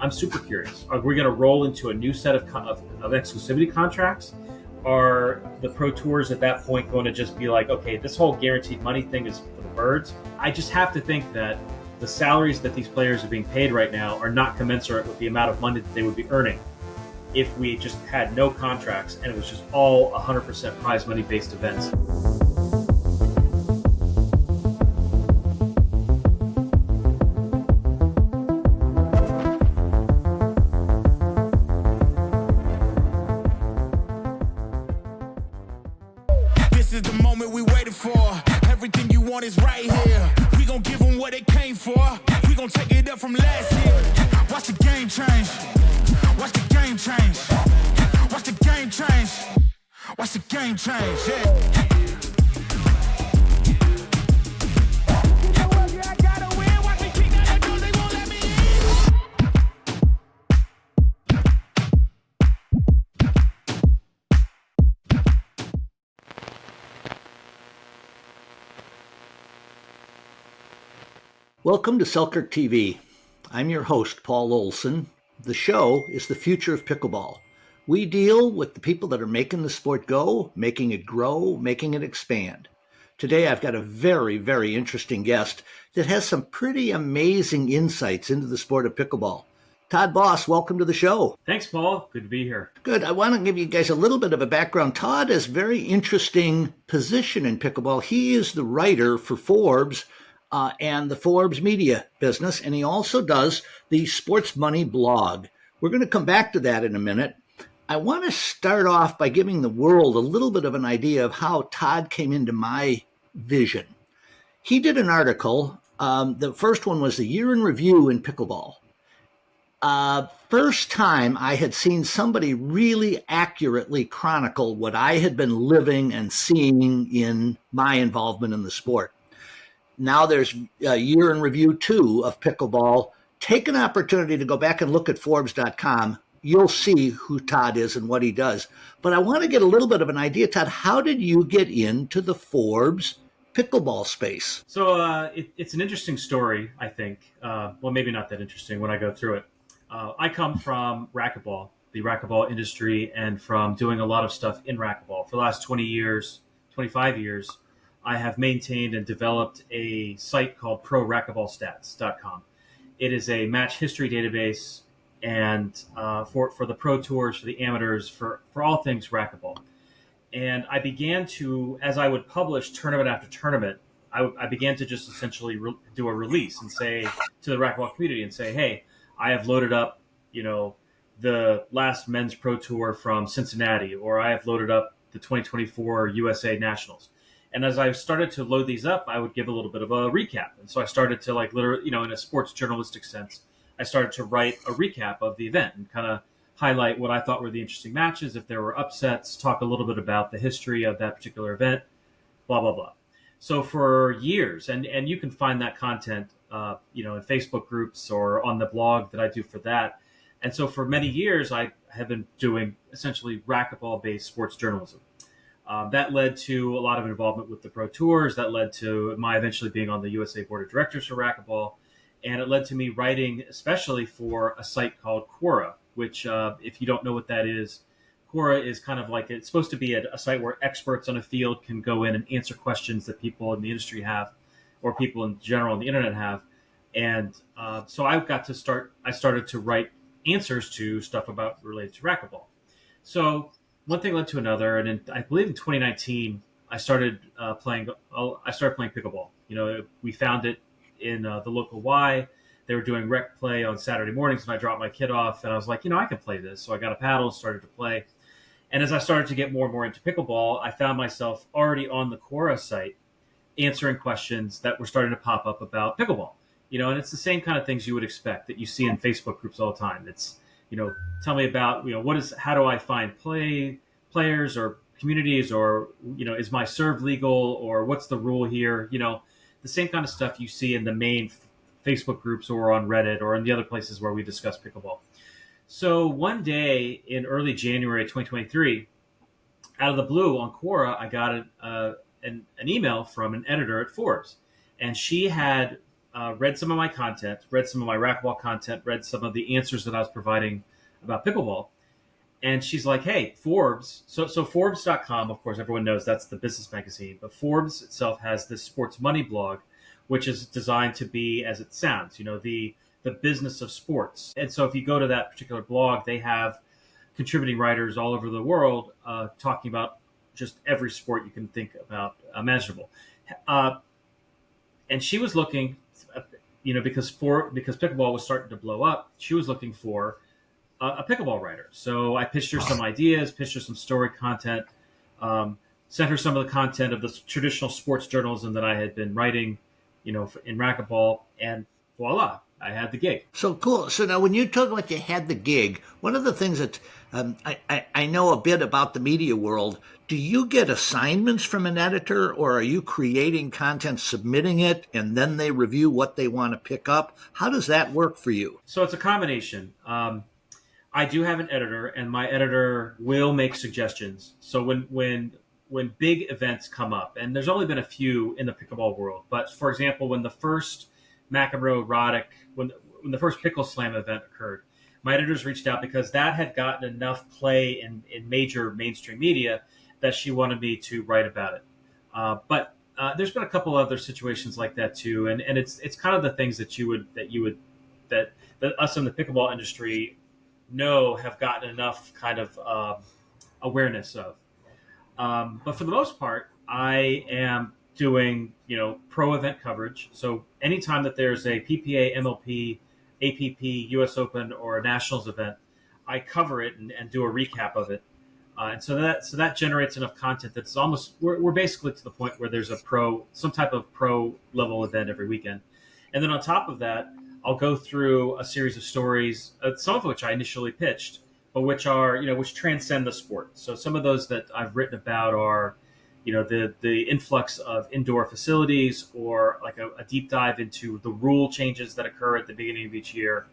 I'm super curious. Are we going to roll into a new set of exclusivity contracts? Are the pro tours at that point going to just be like, okay, this whole guaranteed money thing is for the birds? I just have to think that the salaries that these players are being paid right now are not commensurate with the amount of money that they would be earning if we just had no contracts and it was just all 100% prize money based events. This is the moment we waited for. Everything you want is right here. We gon' give them what they came for. We gon' take it up from last year. Watch the game change. Watch the game change. Watch the game change. Watch the game change. Yeah. Welcome to Selkirk TV. I'm your host, Paul Olson. The show is the Future of Pickleball. We deal with the people that are making the sport go, making it grow, making it expand. Today, I've got a very, very interesting guest that has some pretty amazing insights into the sport of pickleball. Todd Boss, welcome to the show. Thanks, Paul. Good to be here. Good. I want to give you guys a little bit of a background. Todd has a very interesting position in pickleball. He is the writer for Forbes and the Forbes media business, and he also does the Sports Money blog. We're going to come back to that in a minute. I want to start off by giving the world a little bit of an idea of how Todd came into my vision. He did an article. The first one was the year in review in pickleball. First time I had seen somebody really accurately chronicle what I had been living and seeing in my involvement in the sport. Now there's a year in review 2 of pickleball. Take an opportunity to go back and look at Forbes.com. You'll see who Todd is and what he does. But I want to get a little bit of an idea, Todd. How did you get into the Forbes pickleball space? So it's an interesting story, I think. Well, maybe not that interesting when I go through it. I come from racquetball, the racquetball industry, and from doing a lot of stuff in racquetball. For the last 20 years, 25 years, I have maintained and developed a site called ProRacquetballStats.com. It is a match history database and for the pro tours, for the amateurs, for all things racquetball. And I began to, as I would publish tournament after tournament, I began to just essentially do a release and say to the racquetball community and say, hey, I have loaded up, the last men's pro tour from Cincinnati, or I have loaded up the 2024 USA Nationals. And as I started to load these up, I would give a little bit of a recap. And so I started to literally, in a sports journalistic sense, I started to write a recap of the event and kind of highlight what I thought were the interesting matches, if there were upsets, talk a little bit about the history of that particular event, blah, blah, blah. So for years, and you can find that content, in Facebook groups or on the blog that I do for that. And so for many years, I have been doing essentially racquetball-based sports journalism. That led to a lot of involvement with the pro tours. That led to my eventually being on the USA Board of Directors for racquetball. And it led to me writing especially for a site called Quora, which if you don't know what that is, Quora is kind of like, it's supposed to be a site where experts on a field can go in and answer questions that people in the industry have, or people in general on the internet have. And so I started to write answers to stuff related to racquetball. So one thing led to another, and I believe in 2019, I started playing pickleball. We found it in the local Y. They were doing rec play on Saturday mornings, and I dropped my kid off, and I was like, I can play this. So I got a paddle and started to play. And as I started to get more and more into pickleball, I found myself already on the Quora site answering questions that were starting to pop up about pickleball. And it's the same kind of things you would expect that you see in Facebook groups all the time. It's, tell me about, how do I find players or communities, or, is my serve legal, or what's the rule here? The same kind of stuff you see in the main Facebook groups or on Reddit or in the other places where we discuss pickleball. So one day in early January 2023, out of the blue on Quora, I got an email from an editor at Forbes, and she had read some of my content, read some of my racquetball content, read some of the answers that I was providing about pickleball. And she's like, hey, Forbes. So Forbes.com, of course, everyone knows that's the business magazine. But Forbes itself has this sports money blog, which is designed to be, as it sounds, the business of sports. And so if you go to that particular blog, they have contributing writers all over the world talking about just every sport you can think about imaginable. And she was looking, because pickleball was starting to blow up, she was looking for a pickleball writer. So I pitched her some ideas, pitched her some story content, sent her some of the content of the traditional sports journalism that I had been writing, in racquetball, and voila, I had the gig. So cool. So now when you talk about you had the gig, one of the things that I know a bit about the media world, do you get assignments from an editor, or are you creating content, submitting it, and then they review what they want to pick up? How does that work for you? So it's a combination. I do have an editor, and my editor will make suggestions. So when big events come up, and there's only been a few in the pickleball world, but for example, when the first McEnroe-Roddick, when the first Pickle Slam event occurred, my editors reached out because that had gotten enough play in major mainstream media that she wanted me to write about it. But there's been a couple other situations like that too, and it's kind of the things that us in the pickleball industry know have gotten enough kind of awareness of. But for the most part, I am doing, pro event coverage. So anytime that there's a PPA, MLP, APP, US Open, or a Nationals event, I cover it and do a recap of it. And so that generates enough content that's almost, we're basically to the point where there's some type of pro level event every weekend. And then on top of that, I'll go through a series of stories, some of which I initially pitched, but which are, which transcend the sport. So some of those that I've written about are, the influx of indoor facilities, or like a deep dive into the rule changes that occur at the beginning of each year.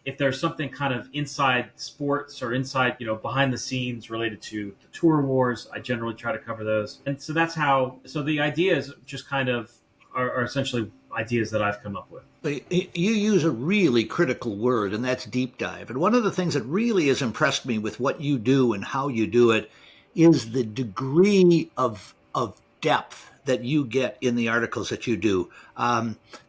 If there's something kind of inside sports or inside, behind the scenes related to the tour wars, I generally try to cover those. And so that's so the ideas just kind of are essentially ideas that I've come up with. You use a really critical word, and that's deep dive. And one of the things that really has impressed me with what you do and how you do it is the degree of depth that you get in the articles that you do.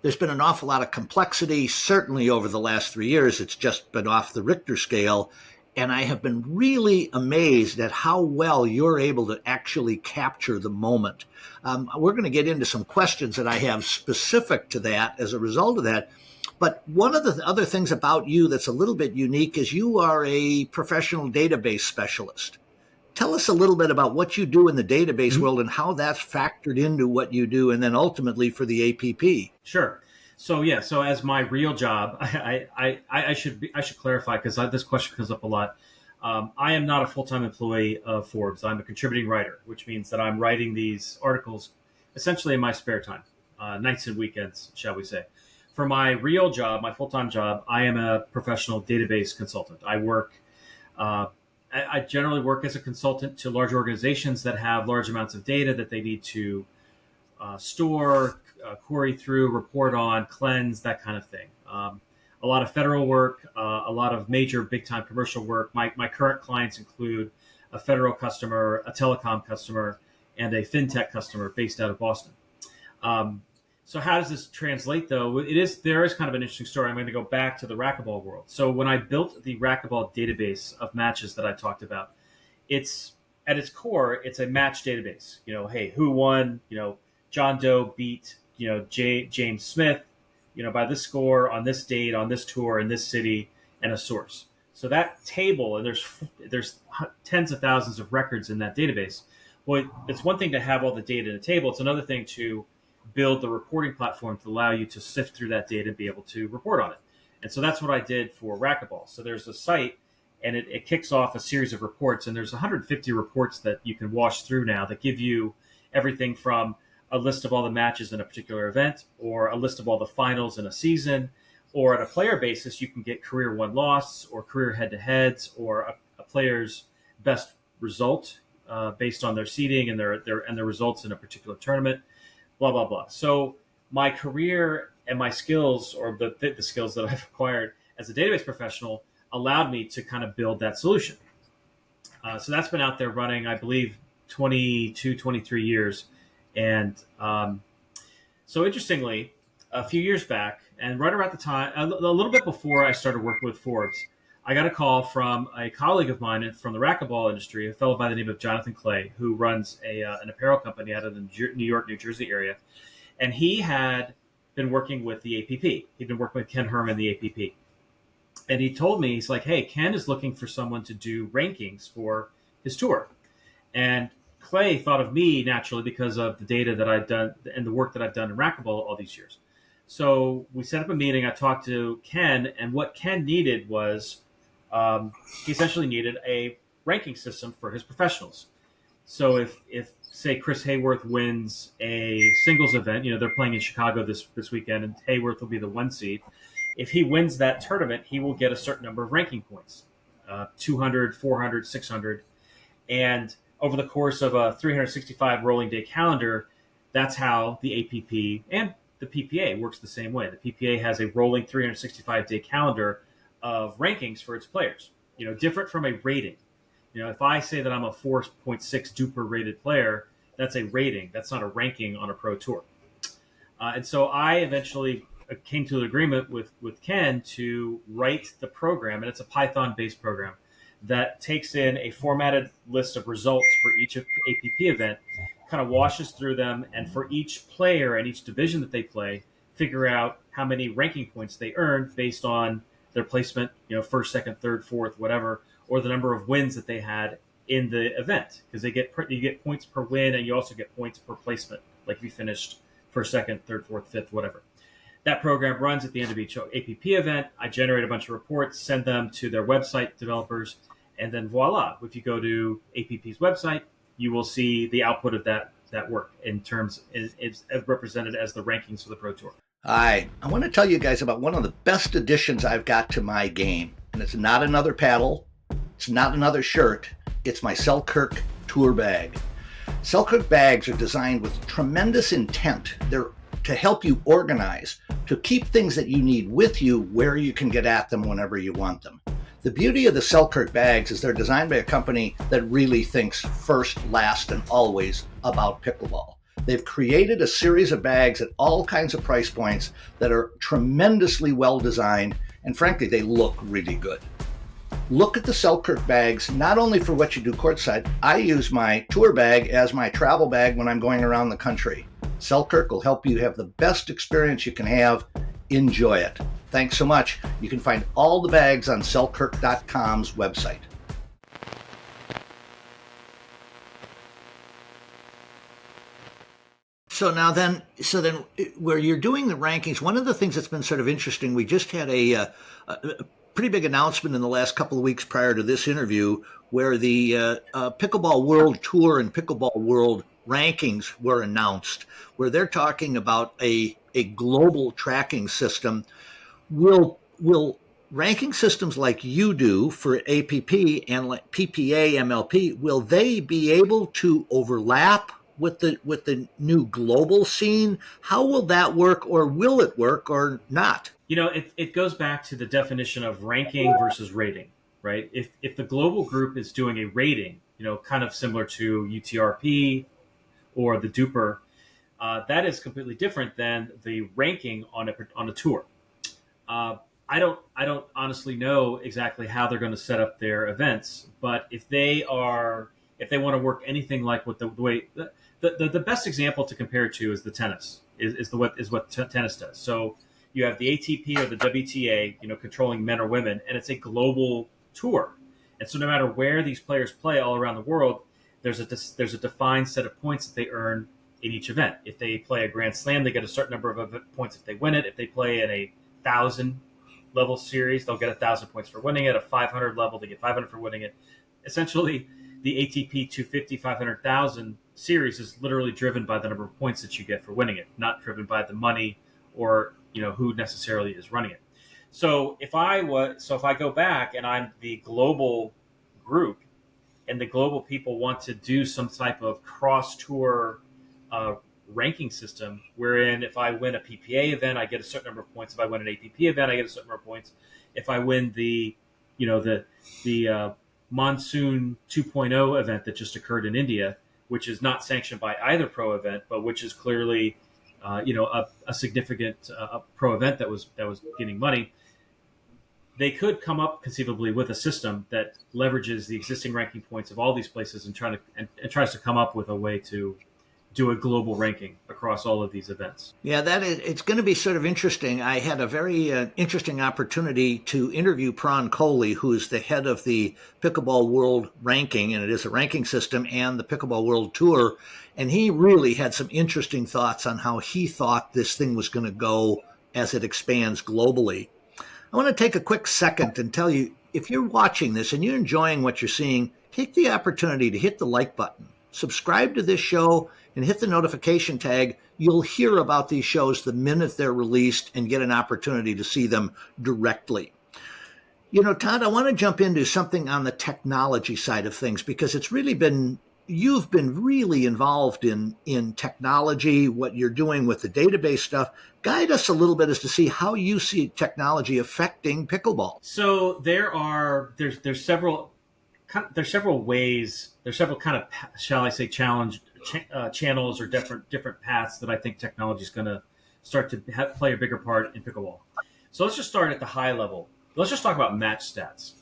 There's been an awful lot of complexity, certainly over the last 3 years. It's just been off the Richter scale. And I have been really amazed at how well you're able to actually capture the moment. We're going to get into some questions that I have specific to that as a result of that. But one of the other things about you that's a little bit unique is you are a professional database specialist. Tell us a little bit about what you do in the database world and how that's factored into what you do, and then ultimately for the APP. Sure. So as my real job, I should clarify, because this question comes up a lot. I am not a full-time employee of Forbes. I'm a contributing writer, which means that I'm writing these articles essentially in my spare time, nights and weekends, shall we say. For my real job, my full-time job, I am a professional database consultant. I generally work as a consultant to large organizations that have large amounts of data that they need to store, query through, report on, cleanse, that kind of thing. A lot of federal work, a lot of major big-time commercial work. My current clients include a federal customer, a telecom customer, and a fintech customer based out of Boston. So how does this translate, though? There is kind of an interesting story. I'm going to go back to the racquetball world. So when I built the racquetball database of matches that I talked about, it's at its core, it's a match database. Hey, who won? John Doe beat James Smith, by this score on this date on this tour in this city, and a source. So that table, and there's tens of thousands of records in that database. Well, it's one thing to have all the data in a table. It's another thing to build the reporting platform to allow you to sift through that data and be able to report on it. And so that's what I did for racquetball. So there's a site, and it kicks off a series of reports, and there's 150 reports that you can wash through now that give you everything from a list of all the matches in a particular event, or a list of all the finals in a season, or on a player basis, you can get career won-loss or career head-to-heads, or a player's best result based on their seeding and their results in a particular tournament. Blah, blah, blah. So my career and my skills, or the skills that I've acquired as a database professional, allowed me to kind of build that solution. So that's been out there running, I believe, 22, 23 years. And so interestingly, a few years back, and right around the time, a little bit before I started working with Forbes, I got a call from a colleague of mine from the racquetball industry, a fellow by the name of Jonathan Clay, who runs an apparel company out of the New York, New Jersey area. And he had been working with the APP. He'd been working with Ken Herman, the APP. And he told me, he's like, hey, Ken is looking for someone to do rankings for his tour. And Clay thought of me naturally because of the data that I've done and the work that I've done in racquetball all these years. So we set up a meeting. I talked to Ken, and what Ken needed was he essentially needed a ranking system for his professionals. So if say Chris Hayworth wins a singles event, they're playing in Chicago this weekend, and Hayworth will be the 1 seed. If he wins that tournament, he will get a certain number of ranking points, 200, 400, 600. And over the course of a 365 rolling day calendar, that's how the APP and the PPA works the same way. The PPA has a rolling 365 day calendar of rankings for its players, different from a rating. If I say that I'm a 4.6 duper rated player, that's a rating. That's not a ranking on a pro tour. And so I eventually came to an agreement with Ken to write the program, and it's a Python-based program that takes in a formatted list of results for each APP event, kind of washes through them, and for each player and each division that they play, figure out how many ranking points they earned based on their placement, first, second, third, fourth, whatever, or the number of wins that they had in the event, because you get points per win, and you also get points per placement, like if you finished first, second, third, fourth, fifth, whatever. That program runs at the end of each APP event. I generate a bunch of reports, send them to their website developers, and then voila. If you go to APP's website, you will see the output of that work in terms is represented as the rankings for the Pro Tour. I want to tell you guys about one of the best additions I've got to my game. And it's not another paddle. It's not another shirt. It's my Selkirk tour bag. Selkirk bags are designed with tremendous intent. They're to help you organize, to keep things that you need with you where you can get at them whenever you want them. The beauty of the Selkirk bags is they're designed by a company that really thinks first, last, and always about pickleball. They've created a series of bags at all kinds of price points that are tremendously well designed, and frankly, they look really good. Look at the Selkirk bags, not only for what you do courtside. I use my tour bag as my travel bag when I'm going around the country. Selkirk will help you have the best experience you can have. Enjoy it. Thanks so much. You can find all the bags on Selkirk.com's website. So then where you're doing the rankings, one of the things that's been sort of interesting, we just had a pretty big announcement in the last couple of weeks prior to this interview where the Pickleball World Tour and Pickleball World rankings were announced, where they're talking about a global tracking system. Will ranking systems like you do for APP and like PPA, MLP, will they be able to overlap with the new global scene? How will that work, or will it work or not? It goes back to the definition of ranking versus rating, right? If the global group is doing a rating, kind of similar to UTRP or the Duper, that is completely different than the ranking on a tour. I don't honestly know exactly how they're going to set up their events, but if they want to work anything like what the way the best example to compare it to is the tennis is what tennis does. So you have the ATP or the WTA, controlling men or women, and it's a global tour. And so no matter where these players play all around the world, there's a defined set of points that they earn in each event. If they play a Grand Slam, they get a certain number of points if they win it. If they play in a 1,000 level series, they'll get 1,000 points for winning it. A 500 level, they get 500 for winning it. Essentially, the ATP 250, 500,000 series is literally driven by the number of points that you get for winning it, not driven by the money or who necessarily is running it. So if I go back and I'm the global group, and the global people want to do some type of cross tour ranking system wherein if I win a PPA event, I get a certain number of points. If I win an APP event, I get a certain number of points. If I win the Monsoon 2.0 event that just occurred in India, which is not sanctioned by either pro event, but which is clearly, a significant pro event that was getting money. They could come up conceivably with a system that leverages the existing ranking points of all these places and tries to come up with a way to do a global ranking across all of these events. Yeah, it's going to be sort of interesting. I had a very interesting opportunity to interview Pran Kohli, who is the head of the Pickleball World Ranking, and it is a ranking system, and the Pickleball World Tour. And he really had some interesting thoughts on how he thought this thing was going to go as it expands globally. I want to take a quick second and tell you, if you're watching this and you're enjoying what you're seeing, take the opportunity to hit the like button, subscribe to this show, and hit the notification tag. You'll hear about these shows the minute they're released and get an opportunity to see them directly. Todd, I want to jump into something on the technology side of things, because you've been really involved in technology, what you're doing with the database stuff. Guide us a little bit as to see how you see technology affecting pickleball. So there's several ways, there's several kind of, shall I say, channels or different paths that I think technology is going to start to play a bigger part in pickleball. So let's just start at the high level. Let's just talk about match stats,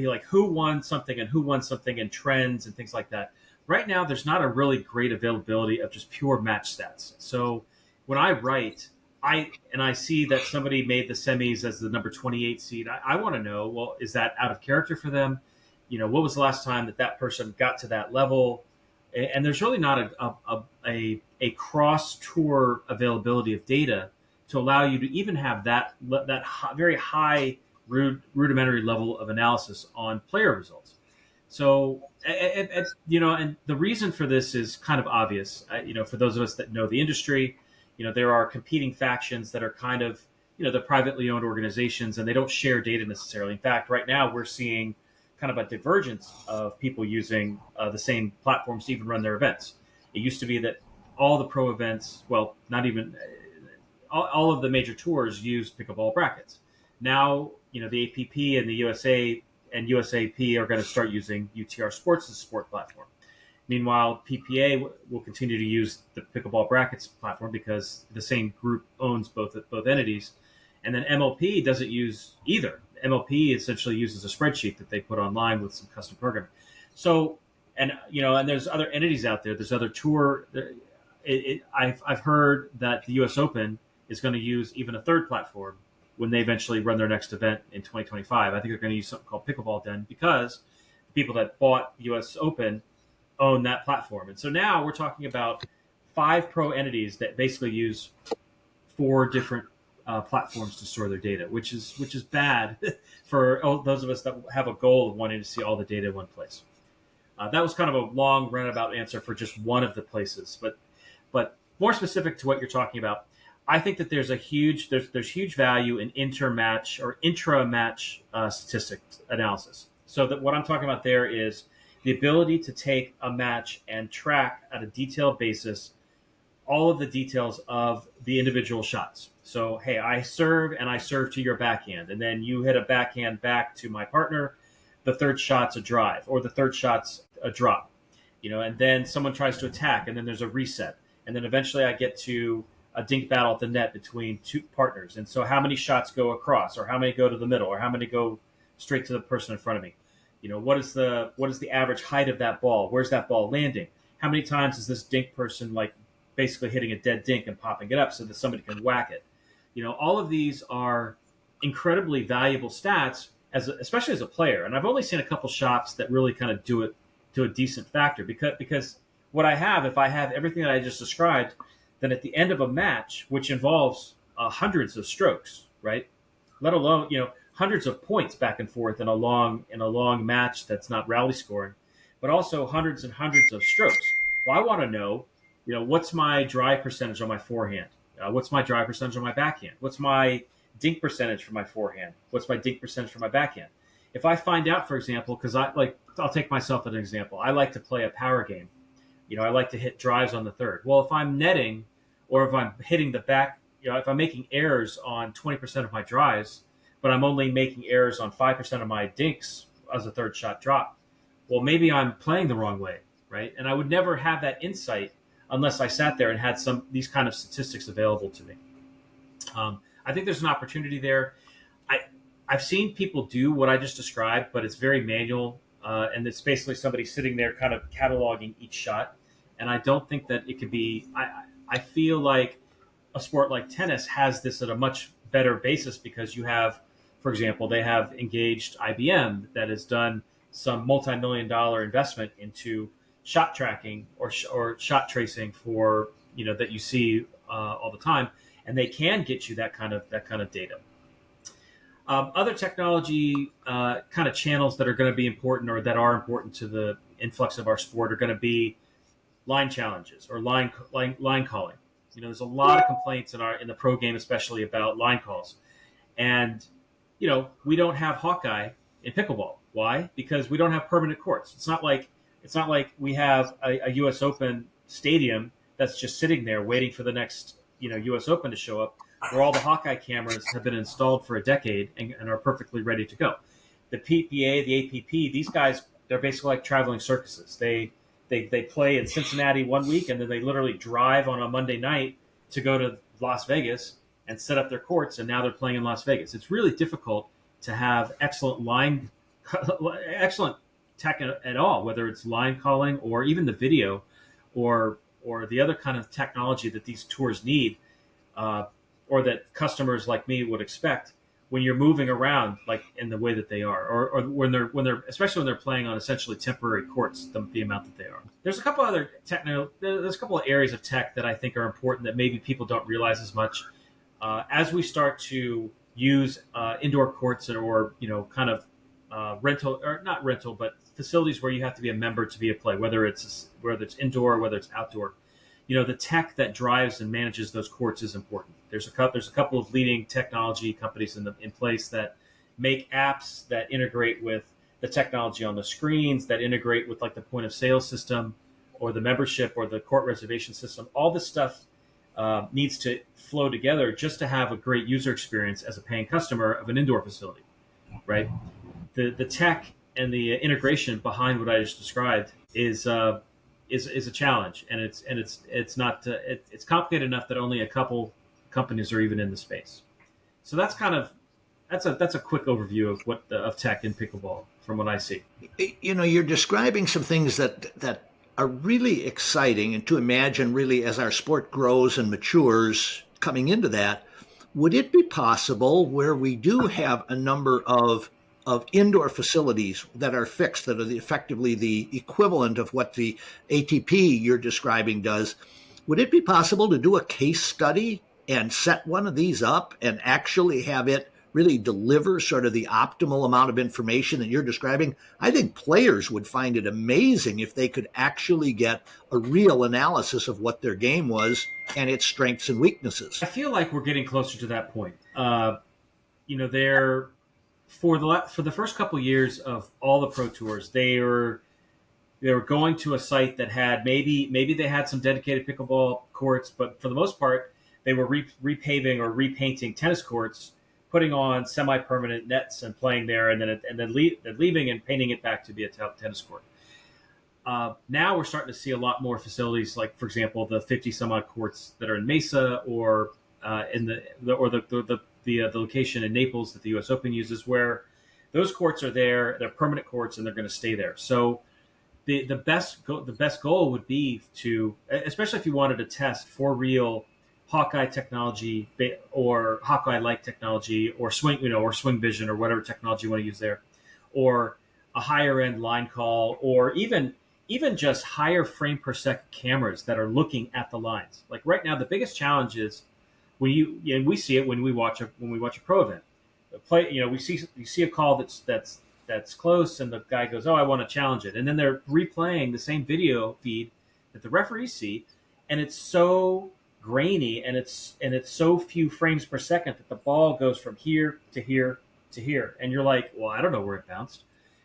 like who won something and trends and things like that. Right now, there's not a really great availability of just pure match stats. So when I write, I see that somebody made the semis as the number 28 seed, I want to know, well, is that out of character for them? What was the last time that person got to that level? And there's really not a cross tour availability of data to allow you to even have that very high rudimentary level of analysis on player results. So, and the reason for this is kind of obvious. For those of us that know the industry, there are competing factions that are kind of, they're privately owned organizations, and they don't share data necessarily. In fact, right now we're seeing kind of a divergence of people using the same platforms to even run their events. It used to be that all the pro events, well, not even all of the major tours used pickleball brackets. Now, the APP and the USA and USAP are going to start using UTR Sports as a sport platform. Meanwhile, PPA will continue to use the pickleball brackets platform because the same group owns both entities. And then MLP doesn't use either. MLP essentially uses a spreadsheet that they put online with some custom programming. So, and there's other entities out there. There's other tour. I've heard that the U.S. Open is going to use even a third platform when they eventually run their next event in 2025. I think they're going to use something called Pickleball Den, because the people that bought U.S. Open own that platform. And so now we're talking about 5 pro entities that basically use 4 different platforms to store their data, which is bad for those of us that have a goal of wanting to see all the data in one place. That was kind of a long runabout answer for just one of the places, but more specific to what you're talking about, I think that there's huge value in intramatch statistics analysis. So that what I'm talking about there is the ability to take a match and track at a detailed basis all of the details of the individual shots. So, hey, I serve to your backhand, and then you hit a backhand back to my partner. The third shot's a drive, or the third shot's a drop. And then someone tries to attack, and then there's a reset. And then eventually I get to a dink battle at the net between 2 partners. And so how many shots go across, or how many go to the middle, or how many go straight to the person in front of me? What is the average height of that ball? Where's that ball landing? How many times is this dink person basically hitting a dead dink and popping it up so that somebody can whack it? All of these are incredibly valuable stats, especially as a player. And I've only seen a couple shops that really kind of do it to a decent factor, because what if I have everything that I just described, then at the end of a match, which involves hundreds of strokes, right? Let alone, hundreds of points back and forth in a long match that's not rally scoring, but also hundreds and hundreds of strokes. Well, I want to know, what's my drive percentage on my forehand? What's my drive percentage on my backhand? What's my dink percentage for my forehand? What's my dink percentage for my backhand? If I find out, for example, because I'll take myself as an example. I like to play a power game. I like to hit drives on the third. Well, if I'm netting or if I'm hitting the back, if I'm making errors on 20% of my drives, but I'm only making errors on 5% of my dinks as a third shot drop, well, maybe I'm playing the wrong way, right? And I would never have that insight unless I sat there and had these kind of statistics available to me. I think there's an opportunity there. I've seen people do what I just described, but it's very manual, and it's basically somebody sitting there kind of cataloging each shot. And I don't think that it could be. I feel like a sport like tennis has this at a much better basis because you have, for example, they have engaged IBM that has done some multi-million-dollar investment into shot tracking or shot tracing for that you see all the time, and they can get you that kind of data. Other technology kind of channels that are going to be important or that are important to the influx of our sport are going to be line challenges or line calling. There's a lot of complaints in the pro game, especially about line calls, and we don't have Hawkeye in pickleball. Why? Because we don't have permanent courts. It's not like we have a U.S. Open stadium that's just sitting there waiting for the next U.S. Open to show up, where all the Hawkeye cameras have been installed for a decade and are perfectly ready to go. The PPA, the APP, these guys, they're basically like traveling circuses. They play in Cincinnati one week, and then they literally drive on a Monday night to go to Las Vegas and set up their courts, and now they're playing in Las Vegas. It's really difficult to have excellent tech at all, whether it's line calling or even the video or the other kind of technology that these tours need, or that customers like me would expect when you're moving around like in the way that they are, or when they're especially when they're playing on essentially temporary courts, the amount that they are. There's a couple other there's a couple of areas of tech that I think are important that maybe people don't realize as much. As we start to use indoor courts or kind of rental, or not rental, but facilities where you have to be a member to be a play, whether it's indoor, whether it's outdoor. The tech that drives and manages those courts is important. There's a couple of leading technology companies in place that make apps that integrate with the technology on the screens, that integrate with like the point of sale system or the membership or the court reservation system. All this stuff needs to flow together just to have a great user experience as a paying customer of an indoor facility, right? The tech and the integration behind what I just described is a challenge, and it's complicated enough that only a couple companies are even in the space. So that's a quick overview of of tech in pickleball from what I see. You're describing some things that are really exciting, and to imagine really as our sport grows and matures coming into that, would it be possible where we do have a number of indoor facilities that are fixed, that are effectively the equivalent of what the ATP you're describing does? Would it be possible to do a case study and set one of these up and actually have it really deliver sort of the optimal amount of information that you're describing? I think players would find it amazing if they could actually get a real analysis of what their game was and its strengths and weaknesses. I feel like we're getting closer to that point. They're for the first couple of years of all the pro tours, they were going to a site that had maybe they had some dedicated pickleball courts, but for the most part, they were repaving or repainting tennis courts, putting on semi-permanent nets and playing there, and then leaving and painting it back to be a tennis court. Now we're starting to see a lot more facilities, like for example, the 50 some odd courts that are in Mesa or in the location in Naples that the U.S. Open uses, where those courts are there, they're permanent courts, and they're going to stay there. So the best goal would be to, especially if you wanted to test for real Hawkeye technology or Hawkeye-like technology or swing vision or whatever technology you want to use there, or a higher end line call, or even just higher frame per second cameras that are looking at the lines. Like right now, the biggest challenge is and we see it when we watch a pro event. You see a call that's close, and the guy goes, "Oh, I want to challenge it," and then they're replaying the same video feed that the referees see, and it's so grainy and it's so few frames per second that the ball goes from here to here to here, and you're like, "Well, I don't know where it bounced,"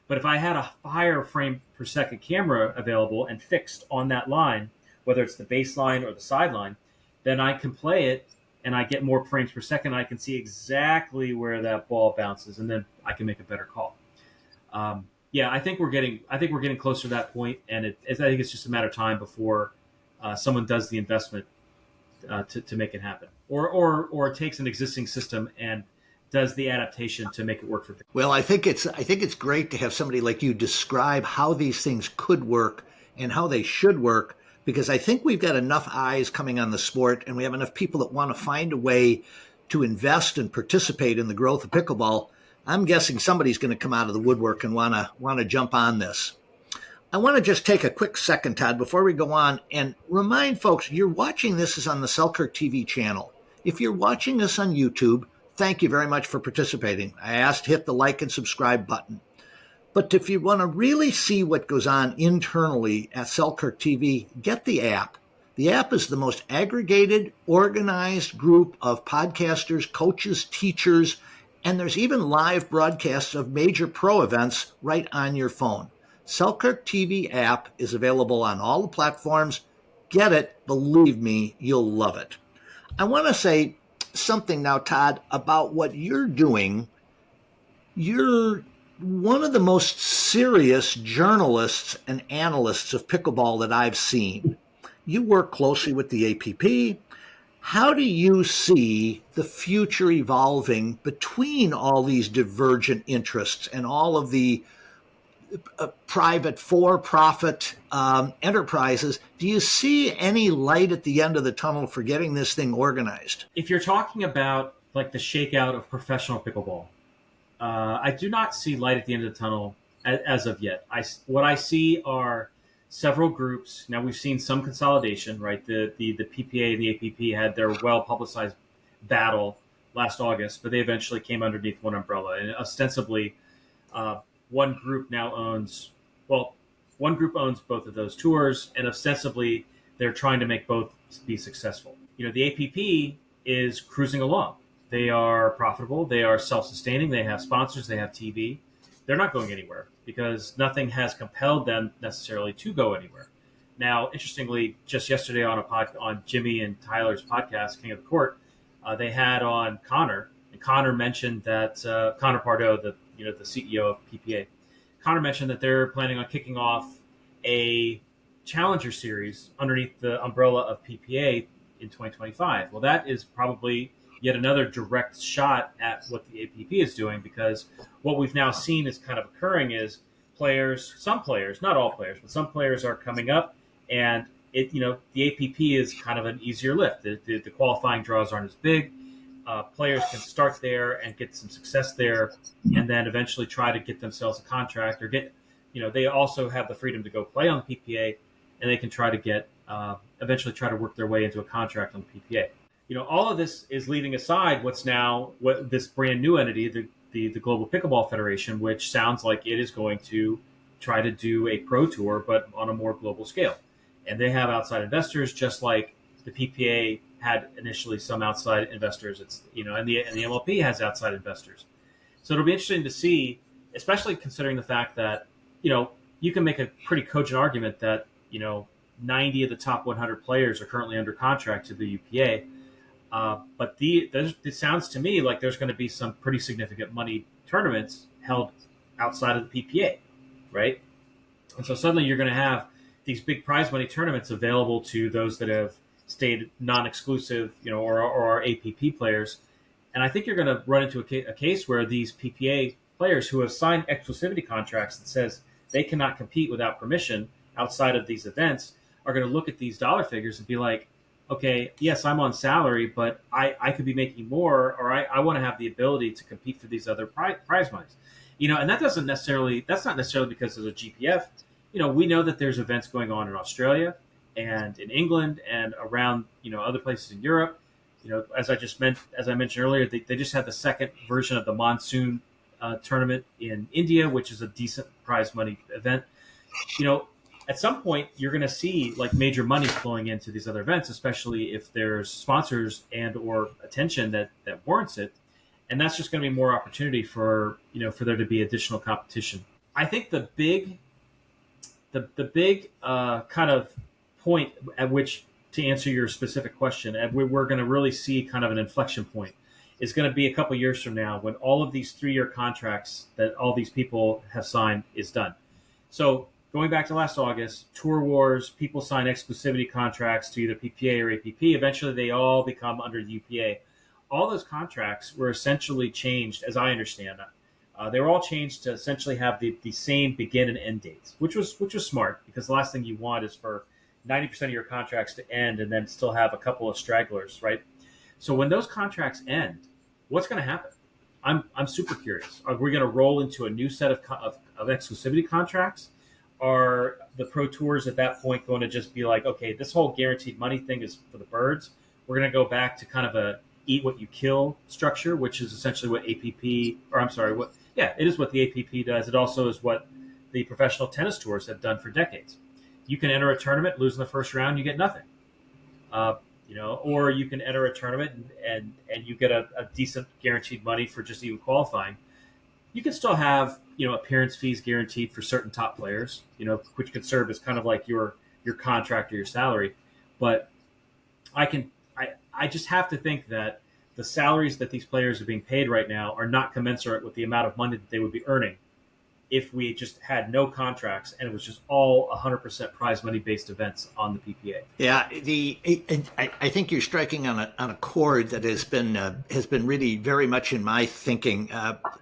But if I had a higher frame per second camera available and fixed on that line, whether it's the baseline or the sideline, then I can play it and I get more frames per second. I can see exactly where that ball bounces, and then I can make a better call. Yeah, I think we're getting closer to that point, and I think it's just a matter of time before someone does the investment to make it happen, or takes an existing system and does the adaptation to make it work for people. Well, I think it's great to have somebody like you describe how these things could work and how they should work, because I think we've got enough eyes coming on the sport, and we have enough people that want to find a way to invest and participate in the growth of pickleball. I'm guessing somebody's going to come out of the woodwork and want to jump on this. I want to just take a quick second, Todd, before we go on, and remind folks you're watching this is on the Selkirk TV channel. If you're watching this on YouTube, thank you very much for participating. I asked to hit the like and subscribe button. But if you want to really see what goes on internally at Selkirk TV, get the app. The app is the most aggregated, organized group of podcasters, coaches, teachers, and there's even live broadcasts of major pro events right on your phone. Selkirk TV app is available on all the platforms. Get it. Believe me, you'll love it. I want to say something now, Todd, about what you're doing. You're one of the most serious journalists and analysts of pickleball that I've seen. You work closely with the APP. How do you see the future evolving between all these divergent interests and all of the private for-profit enterprises? Do you see any light at the end of the tunnel for getting this thing organized? If you're talking about like the shakeout of professional pickleball, I do not see light at the end of the tunnel as of yet. What I see are several groups. Now we've seen some consolidation, right? The PPA and the APP had their well-publicized battle last August, but they eventually came underneath one umbrella. And ostensibly, one group owns both of those tours, and ostensibly they're trying to make both be successful. The APP is cruising along. They are profitable. They are self-sustaining. They have sponsors. They have TV. They're not going anywhere because nothing has compelled them necessarily to go anywhere. Now, interestingly, just yesterday on Jimmy and Tyler's podcast, King of the Court, they had on Connor, and Connor mentioned that Connor Pardo, the CEO of PPA, Connor mentioned that they're planning on kicking off a Challenger Series underneath the umbrella of PPA in 2025. Well, that is probably yet another direct shot at what the APP is doing, because what we've now seen is kind of occurring is some players, not all players, but some players are coming up, and the APP is kind of an easier lift. The qualifying draws aren't as big. Players can start there and get some success there, and then eventually try to get themselves a contract, or they also have the freedom to go play on the PPA, and they can try to eventually try to work their way into a contract on the PPA. All of this is leaving aside what this brand new entity, the Global Pickleball Federation, which sounds like it is going to try to do a pro tour, but on a more global scale. And they have outside investors, just like the PPA had initially some outside investors. And the MLP has outside investors. So it'll be interesting to see, especially considering the fact that, you can make a pretty cogent argument that, 90 of the top 100 players are currently under contract to the UPA. But it sounds to me like there's going to be some pretty significant money tournaments held outside of the PPA, right? And so suddenly you're going to have these big prize money tournaments available to those that have stayed non-exclusive, or are APP players. And I think you're going to run into a case where these PPA players who have signed exclusivity contracts that says they cannot compete without permission outside of these events are going to look at these dollar figures and be like, okay, yes, I'm on salary, but I could be making more, or I want to have the ability to compete for these other prize monies. And that's not necessarily because there's a GPF. We know that there's events going on in Australia and in England and around, other places in Europe. As I mentioned earlier, they just had the second version of the monsoon tournament in India, which is a decent prize money event. At some point, you're going to see like major money flowing into these other events, especially if there's sponsors and or attention that warrants it. And that's just going to be more opportunity for there to be additional competition. I think the big kind of point at which, to answer your specific question, and we're going to really see kind of an inflection point, is going to be a couple years from now when all of these 3-year contracts that all these people have signed is done. So going back to last August, Tour Wars, people sign exclusivity contracts to either PPA or APP. Eventually, they all become under the UPA. All those contracts were essentially changed, as I understand it. They were all changed to essentially have the same begin and end dates, which was smart, because the last thing you want is for 90% of your contracts to end and then still have a couple of stragglers, right? So when those contracts end, what's going to happen? I'm super curious. Are we going to roll into a new set of exclusivity contracts? Are the pro tours at that point going to just be like, okay, this whole guaranteed money thing is for the birds? We're going to go back to kind of a eat what you kill structure, which is essentially what it is what the APP does. It also is what the professional tennis tours have done for decades. You can enter a tournament, lose in the first round, you get nothing. Or you can enter a tournament and you get a decent guaranteed money for just even qualifying. You can still have, appearance fees guaranteed for certain top players, which could serve as kind of like your contract or your salary. But I just have to think that the salaries that these players are being paid right now are not commensurate with the amount of money that they would be earning if we just had no contracts and it was just all 100% prize money based events on the PPA. Yeah, I think you're striking on a chord that has been really very much in my thinking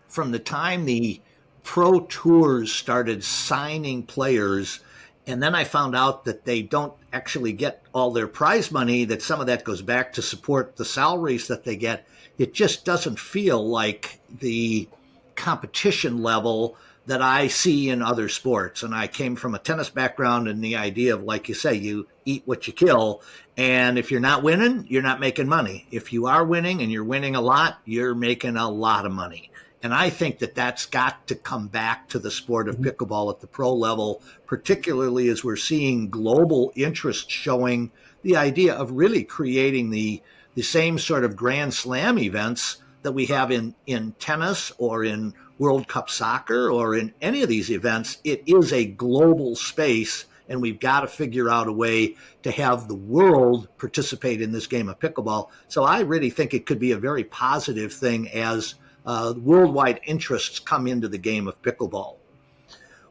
from the time the pro tours started signing players. And then I found out that they don't actually get all their prize money, that some of that goes back to support the salaries that they get. It just doesn't feel like the competition level that I see in other sports. And I came from a tennis background, and the idea of, like you say, you eat what you kill. And if you're not winning, you're not making money. If you are winning and you're winning a lot, you're making a lot of money. And I think that that's got to come back to the sport of pickleball at the pro level, particularly as we're seeing global interest showing the idea of really creating the same sort of Grand Slam events that we have in tennis or in World Cup soccer or in any of these events. It is a global space, and we've got to figure out a way to have the world participate in this game of pickleball. So I really think it could be a very positive thing as worldwide interests come into the game of pickleball.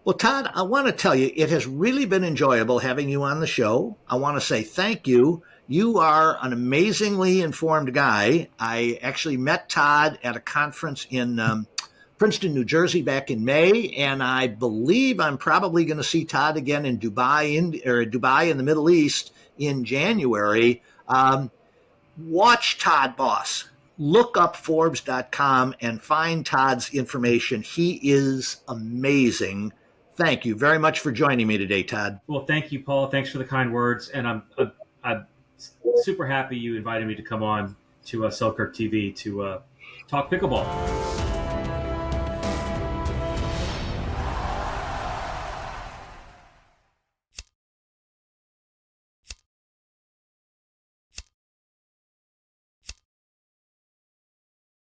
Well, Todd, I want to tell you, it has really been enjoyable having you on the show. I want to say thank you. You are an amazingly informed guy. I actually met Todd at a conference in Princeton, New Jersey back in May, and I believe I'm probably going to see Todd again in Dubai in the Middle East in January. Watch Todd Boss. Look up Forbes.com and find Todd's information. He is amazing. Thank you very much for joining me today, Todd. Well, thank you, Paul. Thanks for the kind words. And I'm super happy you invited me to come on to Selkirk TV to talk pickleball.